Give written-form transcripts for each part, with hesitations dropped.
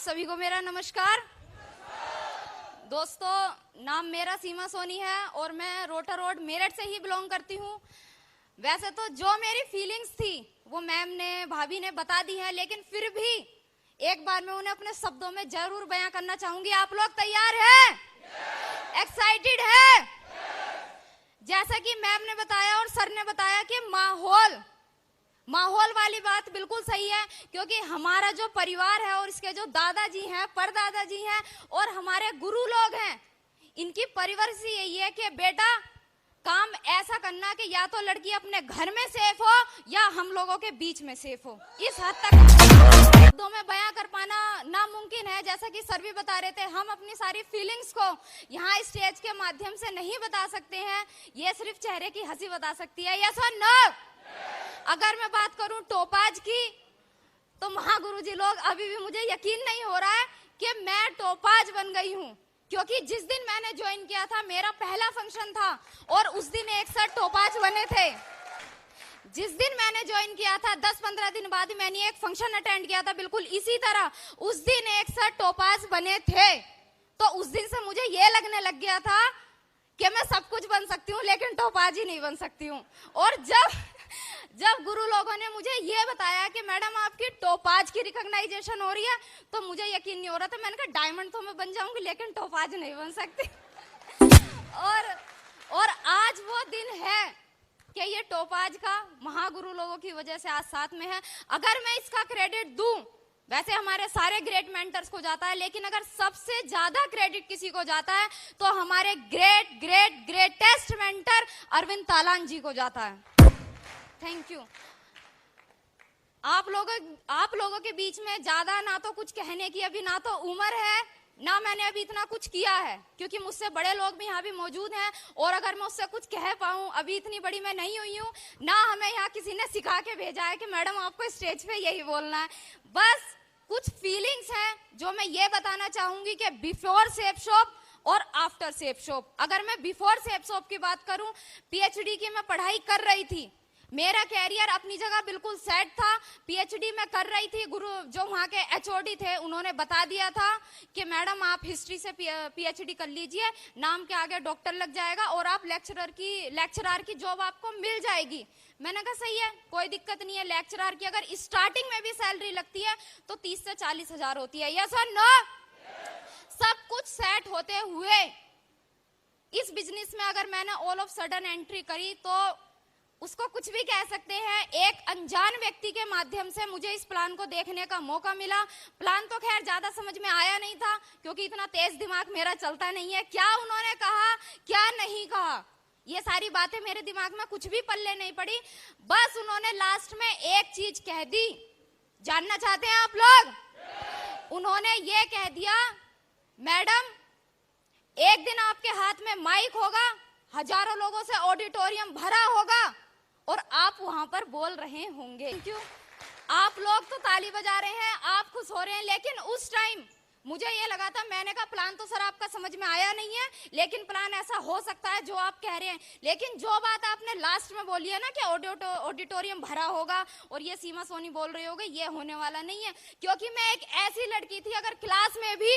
सभी को मेरा नमस्कार। दोस्तों, नाम मेरा सीमा सोनी है और मैं रोटर रोड मेरठ से ही बिलोंग करती हूँ। वैसे तो जो मेरी फीलिंग्स थी वो मैम ने, भाभी ने बता दी है, लेकिन फिर भी एक बार मैं उन्हें अपने शब्दों में जरूर बयां करना चाहूंगी। आप लोग तैयार हैं? एक्साइटेड है? जैसा कि मैम ने बताया और सर ने बताया कि माहौल वाली बात बिल्कुल सही है, क्योंकि हमारा जो परिवार है और इसके जो दादाजी हैं, परदादाजी हैं और हमारे गुरु लोग हैं, इनकी परवरिश यही है कि बेटा काम ऐसा करना कि या तो लड़की अपने घर में सेफ हो या हम लोगों के बीच में सेफ हो। इस हद तक शब्दों में बयां कर पाना नामुमकिन है। जैसा कि सर भी बता रहे थे, हम अपनी सारी फीलिंग्स को यहाँ स्टेज के माध्यम से नहीं बता सकते हैं, ये सिर्फ चेहरे की हंसी बता सकती है। यस और नो? अगर मैं बात करूं टोपाज की, तो महागुरुजी लोग, अभी भी मुझे यकीन नहीं हो रहा है कि मैं टोपाज बन गई हूं, क्योंकि जिस दिन मैंने ज्वाइन किया था मेरा पहला फंक्शन था और उस दिन एक सर टोपाज बने थे। जिस दिन मैंने ज्वाइन किया था 10-15 दिन बाद मैंने एक फंक्शन अटेंड किया था बिल्कुल इसी तरह, उस दिन एक सर टोपाज बने थे। तो उस दिन से मुझे ये लगने लग गया था कि मैं सब कुछ बन सकती हूँ लेकिन टोपाज ही नहीं बन सकती हूँ। और जब गुरु लोगों ने मुझे ये बताया कि मैडम आपकी टोपाज की रिकॉग्नाइजेशन हो रही है, तो मुझे यकीन नहीं हो रहा था। मैंने कहा डायमंड तो मैं बन जाऊंगी लेकिन टोपाज नहीं बन सकती। और आज वो दिन है कि ये टोपाज का महागुरु लोगों की वजह से आज साथ में है। अगर मैं इसका क्रेडिट दूं, वैसे हमारे सारे ग्रेट मेंटर्स को जाता है, लेकिन अगर सबसे ज्यादा क्रेडिट किसी को जाता है तो हमारे ग्रेटेस्ट मेंटर अरविंद तालांग जी को जाता है। Thank you. आप लोगों के बीच में ज्यादा ना तो कुछ कहने की अभी ना तो उम्र है, ना मैंने अभी इतना कुछ किया है, क्योंकि मुझसे बड़े लोग भी यहाँ भी मौजूद हैं। और अगर मैं उससे कुछ कह पाऊँ, अभी इतनी बड़ी मैं नहीं हुई हूँ, ना हमें यहाँ किसी ने सिखा के भेजा है कि मैडम आपको स्टेज पे यही बोलना है। बस कुछ फीलिंग्स हैं जो मैं ये बताना चाहूंगी कि बिफोर सेफ शॉप और आफ्टर सेफ शॉप। अगर मैं बिफोर सेफ शॉप की बात करूं, पीएचडी की मैं पढ़ाई कर रही थी, मेरा कैरियर अपनी जगह बिल्कुल सेट था। पीएचडी में कर रही थी, गुरु जो वहाँ के एचओडी थे उन्होंने बता दिया था कि मैडम आप हिस्ट्री से पीएचडी कर लीजिए, नाम के आगे डॉक्टर लग जाएगा और आप लेक्चरर की जॉब आपको मिल जाएगी। मैंने कहा सही है, कोई दिक्कत नहीं है। लेक्चरर की अगर स्टार्टिंग में भी सैलरी लगती है तो 30 से 40 हजार होती है। यस और नो? सब कुछ सेट होते हुए इस बिजनेस में अगर मैंने ऑल ऑफ सडन एंट्री करी तो उसको कुछ भी कह सकते हैं। एक अनजान व्यक्ति के माध्यम से मुझे इस प्लान को देखने का मौका मिला। प्लान तो खैर ज्यादा समझ में आया नहीं था, क्योंकि इतना तेज दिमाग मेरा चलता नहीं है। क्या उन्होंने कहा, क्या नहीं कहा, ये सारी बातें मेरे दिमाग में कुछ भी पल्ले नहीं पड़ी। बस उन्होंने लास्ट में एक चीज कह दी, जानना चाहते हैं आप लोग? उन्होंने ये कह दिया, मैडम एक दिन आपके हाथ में माइक होगा, हजारों लोगों से ऑडिटोरियम भरा होगा और आप वहां पर बोल रहे होंगे। क्यों? आप लोग तो ताली बजा रहे हैं, आप खुश हो रहे हैं, लेकिन उस टाइम मुझे ये लगा था, मैंने कहा प्लान तो सर आपका समझ में आया नहीं है, लेकिन प्लान ऐसा हो सकता है जो आप कह रहे हैं। लेकिन जो बात आपने लास्ट में बोली है ना कि ऑडिटोरियम भरा होगा और ये सीमा सोनी बोल रही होगी, ये होने वाला नहीं है। क्योंकि मैं एक ऐसी लड़की थी, अगर क्लास में भी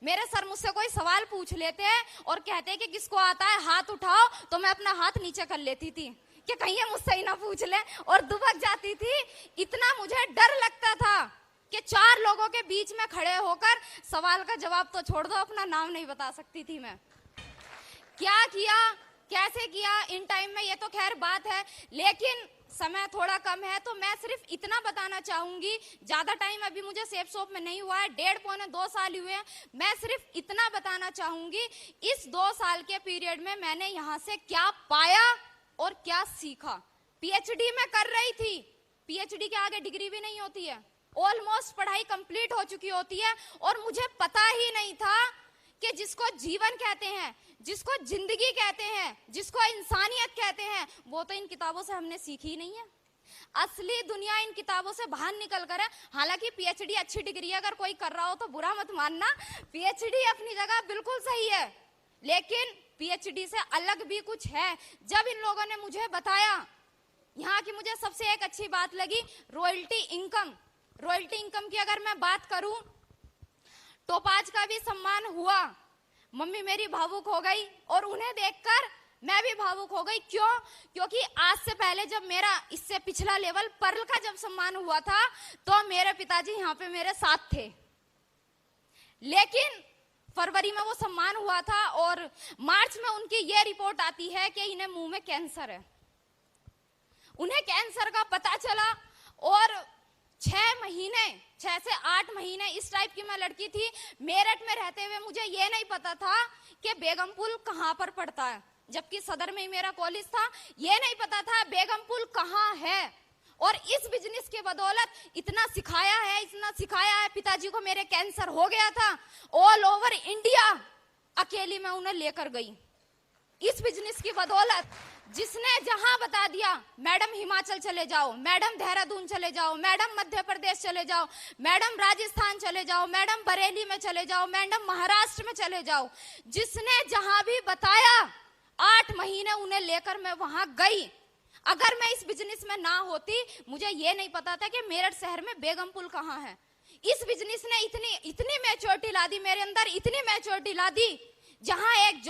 मेरे सर मुझसे कोई सवाल पूछ लेते हैं और कहते हैं कि किसको आता है हाथ उठाओ, तो मैं अपना हाथ नीचे कर लेती थी कि कहीं ये मुझसे ही ना पूछ ले, और दुबक जाती थी। इतना मुझे डर लगता था कि 4 लोगों के बीच में खड़े होकर सवाल का जवाब तो छोड़ दो, अपना नाम नहीं बता सकती थी मैं। क्या किया, कैसे किया इन टाइम में, ये तो खैर बात है, लेकिन समय थोड़ा कम है तो मैं सिर्फ इतना बताना चाहूंगी। ज्यादा टाइम अभी मुझे सेफ शॉप में नहीं हुआ है, 1.5-2 साल हुए हैं। मैं सिर्फ इतना बताना चाहूंगी, इस 2 साल के पीरियड में मैंने यहाँ से क्या पाया और क्या सीखा। पीएचडी में कर रही थी, पीएचडी के आगे डिग्री भी नहीं होती है, ऑलमोस्ट पढ़ाई कंप्लीट हो चुकी होती है, और मुझे पता ही नहीं था कि जिसको जीवन कहते हैं, जिसको जिंदगी कहते हैं, जिसको इंसानियत कहते हैं, वो तो इन किताबों से हमने सीखी नहीं है। असली दुनिया इन किताबों से बाहर निकल कर है। हालांकि पीएचडी अच्छी डिग्री है, अगर कोई कर रहा हो तो बुरा मत मानना, पीएचडी अपनी जगह बिल्कुल सही है, लेकिन पीएचडी से अलग भी कुछ है। जब इन लोगों ने मुझे बताया, यहाँ की मुझे सबसे एक अच्छी बात लगी, रॉयल्टी इनकम की अगर मैं बात करूं टोपाज का भी सम्मान हुआ। मम्मी मेरी भावुक हो गई और उन्हें देखकर मैं भी भावुक हो गई। क्यों? क्योंकि आज से पहले जब मेरा इससे पिछला लेवल पर्ल का जब सम्मान हुआ था तो मेरे पिताजी यहाँ पे मेरे साथ थे, लेकिन फरवरी में वो सम्मान हुआ था और मार्च में उनकी ये रिपोर्ट आती है कि इन्हें मुंह में कैंसर है। उन्हें कैंसर का पता चला और 6 से 8 महीने इस टाइप की मैं लड़की थी। मेरठ में रहते हुए मुझे ये नहीं पता था कि बेगमपुल कहाँ पर पड़ता है, जबकि सदर में ही मेरा कॉलेज था। ये नहीं पता था बेगमपुल कहाँ है। और इस बिजनेस के बदौलत इतना सिखाया है। पिताजी को मेरे कैंसर हो गया था, ऑल ओवर इंडिया अकेली मैं उन्हें लेकर गई इस बिजनेस की बदौलत। जिसने जहां बता दिया, मैडम हिमाचल चले जाओ, मैडम देहरादून चले जाओ, मैडम मध्य प्रदेश चले जाओ, मैडम राजस्थान चले जाओ, मैडम बरेली में चले जाओ, मैडम महाराष्ट्र में चले जाओ, जिसने जहां भी बताया 8 महीने उन्हें लेकर मैं वहां गई। अगर मैं इस बिजनेस में ना होती, मुझे ये नहीं पता था कि मेरठ शहर में बेगमपुल कहाँ है। इस बिजनेस ने इतनी मैच्योरिटी ला दी मेरे अंदर, इतनी मैच्योरिटी ला दी, जहां एक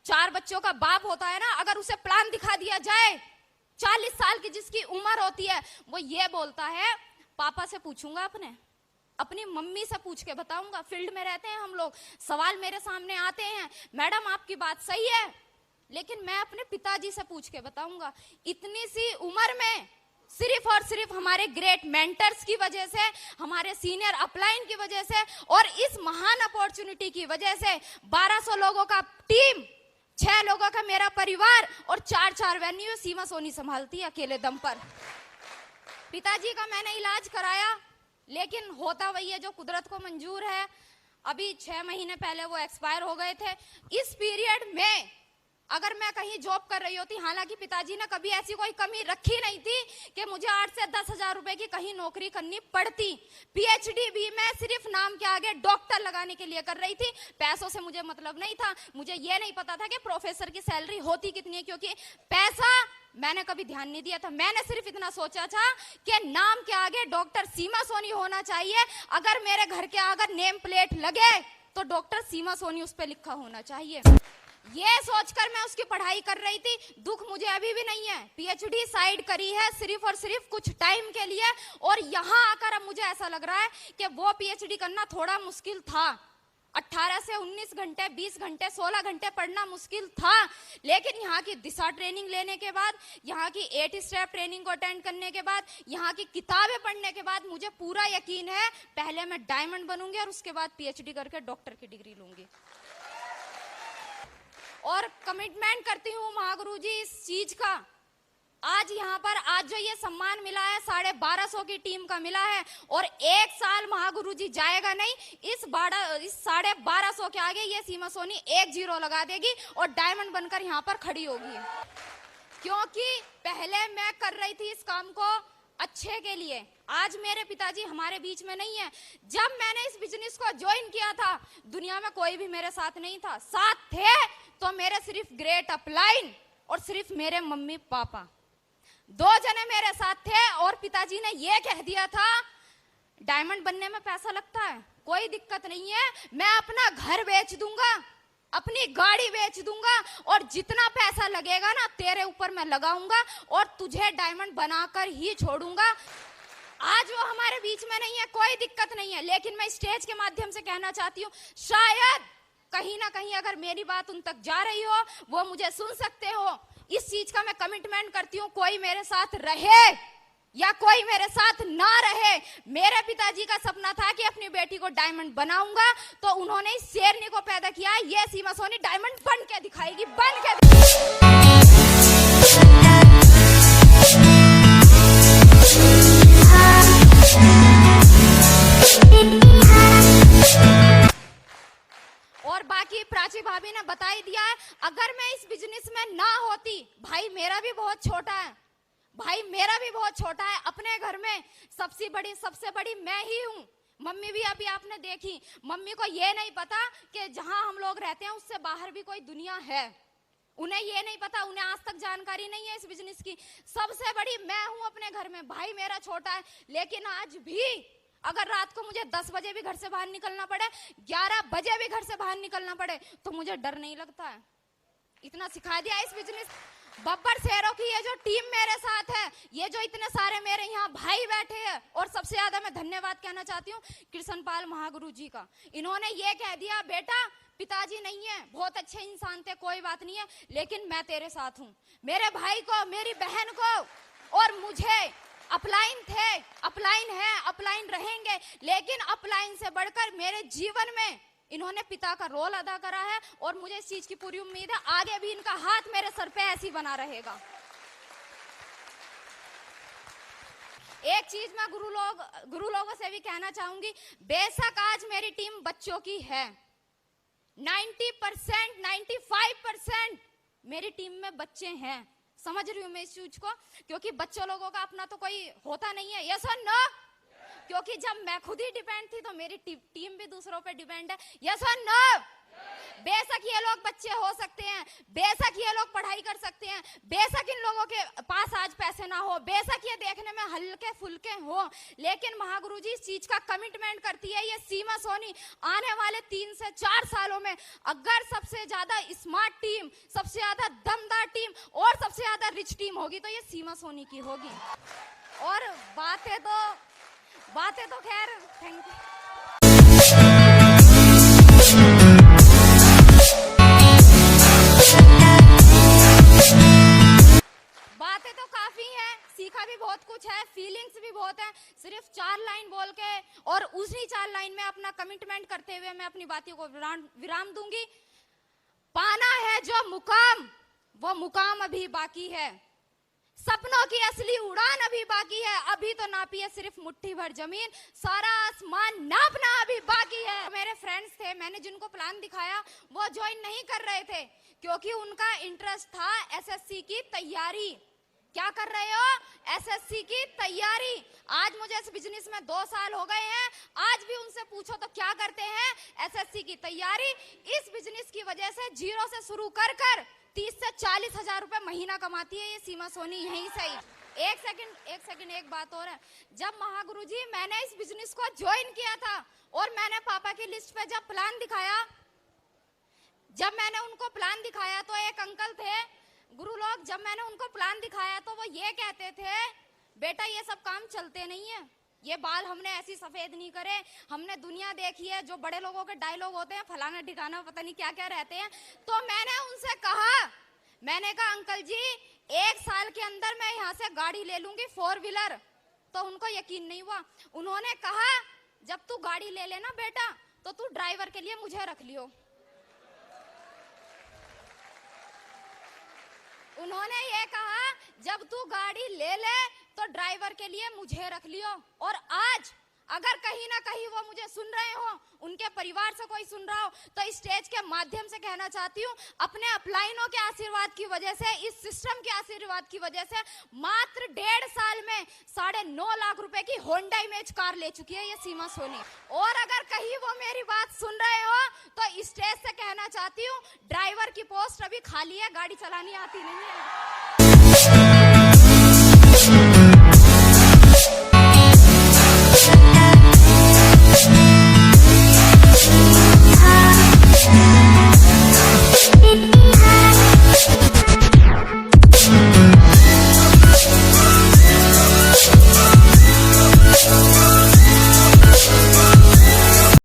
4 बच्चों का बाप होता है ना, अगर उसे प्लान दिखा दिया जाए, 40 साल की जिसकी उम्र होती है, वो ये बोलता है पापा से पूछूंगा, अपनी मम्मी से पूछ के बताऊंगा। फील्ड में रहते हैं हम लोग, सवाल मेरे सामने आते हैं, मैडम आपकी बात सही है, लेकिन मैं अपने पिताजी से पूछ के बताऊंगा। इतनी सी उम्र में सिर्फ और सिर्फ हमारे ग्रेट मेंटर्स की वजह से, हमारे सीनियर अपलाइन की वजह से और इस महान अपॉर्चुनिटी की वजह से 1200 लोगों का टीम, 6 लोगों का मेरा परिवार और 4 वेन्यू सीमा सोनी संभालती है अकेले दम पर। पिताजी का मैंने इलाज कराया, लेकिन होता वही है जो कुदरत को मंजूर है। अभी 6 महीने पहले वो एक्सपायर हो गए थे। इस पीरियड में अगर मैं कहीं जॉब कर रही होती, हालांकि पिताजी ने कभी ऐसी कोई कमी रखी नहीं थी कि मुझे 8 से 10 हजार रुपए की कहीं नौकरी करनी पड़ती। पीएचडी भी मैं सिर्फ नाम के आगे डॉक्टर लगाने के लिए कर रही थी, पैसों से मुझे मतलब नहीं था। मुझे ये नहीं पता था कि प्रोफेसर की सैलरी होती कितनी है, क्योंकि पैसा मैंने कभी ध्यान नहीं दिया था। मैंने सिर्फ इतना सोचा था कि नाम के आगे डॉक्टर सीमा सोनी होना चाहिए। अगर मेरे घर के अगर नेम प्लेट लगे तो डॉक्टर सीमा सोनी उस पर लिखा होना चाहिए। ये सोचकर मैं उसकी पढ़ाई कर रही थी। दुख मुझे अभी भी नहीं है, पीएचडी साइड करी है सिर्फ और सिर्फ कुछ टाइम के लिए, और यहाँ आकर अब मुझे ऐसा लग रहा है कि वो पीएचडी करना थोड़ा मुश्किल था। 18 से 19 घंटे, 20 घंटे, 16 घंटे पढ़ना मुश्किल था, लेकिन यहाँ की दिशा ट्रेनिंग लेने के बाद, यहाँ की 8 स्टेप ट्रेनिंग को अटेंड करने के बाद, यहाँ की किताबें पढ़ने के बाद मुझे पूरा यकीन है पहले मैं डायमंड बनूंगी और उसके बाद पीएचडी करके डॉक्टर की डिग्री लूंगी। और कमिटमेंट करती हूँ महागुरु जी इस चीज का। आज यहाँ पर आज जो ये सम्मान मिला है 1250 की टीम का मिला है, और 1 साल महागुरु जी जाएगा नहीं, इस 1250 के आगे ये सीमा सोनी 1 0 लगा देगी और डायमंड बनकर यहाँ पर खड़ी होगी। क्योंकि पहले मैं कर रही थी इस काम को अच्छे के लिए। आज मेरे पिताजी हमारे बीच में नहीं है। जब मैंने इस बिजनेस को ज्वाइन किया था, दुनिया में कोई भी मेरे साथ नहीं था। साथ थे तो मेरे सिर्फ ग्रेट अपलाइन और सिर्फ मेरे मम्मी पापा, 2 जने मेरे साथ थे। और पिताजी ने ये कह दिया था डायमंड बनने में पैसा लगता है, कोई दिक्कत नहीं है, मैं अपना घर बेच दूंगा, अपनी गाड़ी बेच दूंगा, और जितना पैसा लगेगा ना तेरे ऊपर मैं लगाऊंगा और तुझे डायमंड बनाकर ही छोड़ूंगा। आज वो हमारे बीच में नहीं है, कोई दिक्कत नहीं है, लेकिन मैं स्टेज के माध्यम से कहना चाहती हूँ, शायद कहीं ना कहीं अगर मेरी बात उन तक जा रही हो, वो मुझे सुन सकते हो। इस चीज का मैं कमिटमेंट करती हूँ, कोई मेरे साथ रहे या कोई मेरे साथ ना रहे। मेरे पिताजी का सपना था कि अपनी बेटी को डायमंड बनाऊंगा, तो उन्होंने इस शेरनी को पैदा किया। ये सीमा सोनी डायमंड बन के दिखाएगी, बन के। और बाकी प्राची भाभी ने बता ही दिया है, अगर मैं इस बिजनेस में ना होती, भाई मेरा भी बहुत छोटा है, अपने घर में सबसे बड़ी मैं ही हूँ। मम्मी भी अभी आपने देखी, मम्मी को ये नहीं पता कि जहां हम लोग रहते हैं उससे बाहर भी कोई दुनिया है। उन्हें ये नहीं पता, उन्हें आज तक जानकारी नहीं है इस बिजनेस की। सबसे बड़ी मैं हूं अपने घर में, भाई मेरा छोटा है, लेकिन आज भी अगर रात को मुझे 10 बजे भी घर से बाहर निकलना पड़े, 11 बजे भी घर से बाहर निकलना पड़े, तो मुझे डर नहीं लगता है। इतना सिखा दिया इस बिजनेस। बब्बर शेरों की ये जो टीम मेरे साथ है, ये जो इतने सारे मेरे यहाँ भाई बैठे हैं, और सबसे ज्यादा मैं धन्यवाद कहना चाहती हूँ कृष्णपाल महागुरु जी का। इन्होंने ये कह दिया, बेटा पिताजी नहीं है, बहुत अच्छे इंसान थे, कोई बात नहीं है, लेकिन मैं तेरे साथ हूँ। मेरे भाई को, मेरी बहन को और मुझे अपलाइन थे, अपलाइन है, अपलाइन रहेंगे, लेकिन अपलाइन से बढ़कर मेरे जीवन में इन्होंने पिता का रोल अदा करा है, और मुझे इस चीज की पूरी उम्मीद है आगे भी इनका हाथ मेरे सर पे ऐसी बना रहेगा। एक चीज मैं गुरु लोगों से भी कहना चाहूंगी, बेशक आज मेरी टीम बच्चों की है, 90%, 95% मेरी टीम में बच्चे हैं। समझ रही हूँ मैं इस चीज को, क्योंकि बच्चों लोगों का अपना तो कोई होता नहीं है, यस और नो? क्योंकि जब मैं खुद ही डिपेंड थी तो मेरी टीम भी दूसरों पे डिपेंड है, यस और नो? बेशक ये लोग बच्चे हो सकते हैं, बेशक ये लोग पढ़ाई कर सकते हैं, बेशक इन लोगों के पास आज पैसे ना हो, बेशक ये देखने में हल्के फुल्के हो, लेकिन महागुरु जी इस चीज का कमिटमेंट करती है ये सीमा सोनी आने वाले 3 से 4 सालों में अगर सबसे ज्यादा स्मार्ट टीम, सबसे ज्यादा दमदार टीम और सबसे ज्यादा रिच टीम होगी तो ये सीमा सोनी की होगी। और बातें तो खैर, थैंक यू। बातें तो काफी हैं, सीखा भी बहुत कुछ है, फीलिंग्स भी बहुत है। सिर्फ 4 लाइन बोल के और उसी 4 लाइन में अपना कमिटमेंट करते हुए मैं अपनी बातों को विराम दूंगी। पाना है जो मुकाम, वो मुकाम अभी बाकी है, सपनों की असली उड़ान अभी बाकी है, अभी तो नापी है सिर्फ मुट्ठी भर जमीन, सारा आसमान नापना अभी बाकी है। मेरे फ्रेंड्स थे, मैंने जिनको प्लान दिखाया वो ज्वाइन नहीं कर रहे थे, क्योंकि उनका इंटरेस्ट था एसएससी की तैयारी। क्या कर रहे हो? एसएससी की तैयारी। आज मुझे इस बिजनेस में 2 साल हो गए हैं, आज भी उनसे पूछो तो क्या करते हैं? एसएससी की तैयारी। इस बिजनेस की वजह से जीरो से शुरू कर 30 से 40 हजार रुपए महीना कमाती है ये सीमा सोनी यहीं से ही। एक सेकंड एक बात और है, जब महागुरु जी मैंने इस बिजनेस को ज्वाइन किया था और मैंने पापा की लिस्ट पे जब प्लान दिखाया, जब मैंने उनको प्लान दिखाया तो एक अंकल थे गुरु लोग, जब मैंने उनको प्लान दिखाया तो वो ये कहते थे, बेटा ये सब काम चलते नहीं है, ये बाल हमने ऐसी सफेद नहीं करे, हमने दुनिया देखी है, जो बड़े लोगों के डायलॉग होते हैं फलाना ठिकाना पता नहीं क्या क्या रहते हैं। तो मैंने उनसे कहा, मैंने कहा अंकल जी 1 साल के अंदर मैं यहाँ से गाड़ी ले लूंगी 4 व्हीलर। तो उनको यकीन नहीं हुआ, उन्होंने कहा जब तू गाड़ी ले लेना बेटा तो तू ड्राइवर के लिए मुझे रख लियो। उन्होंने ये कहा जब तू गाड़ी ले ले तो ड्राइवर के लिए मुझे रख लियो। और आज अगर कहीं ना कहीं वो मुझे सुन रहे हो, उनके परिवार से कोई सुन रहा हो, तो इस स्टेज के माध्यम से कहना चाहती हूँ, अपने अपलाइनों के आशीर्वाद की वजह से, इस सिस्टम के आशीर्वाद की वजह से मात्र 1.5 साल में 9.5 लाख रुपए की होंडा इमेज कार ले चुकी है ये सीमा सोनी। और अगर कहीं वो मेरी बात सुन रहे हो तो इस स्टेज से कहना चाहती हूँ, ड्राइवर की पोस्ट अभी खाली है, गाड़ी चलानी आती नहीं है।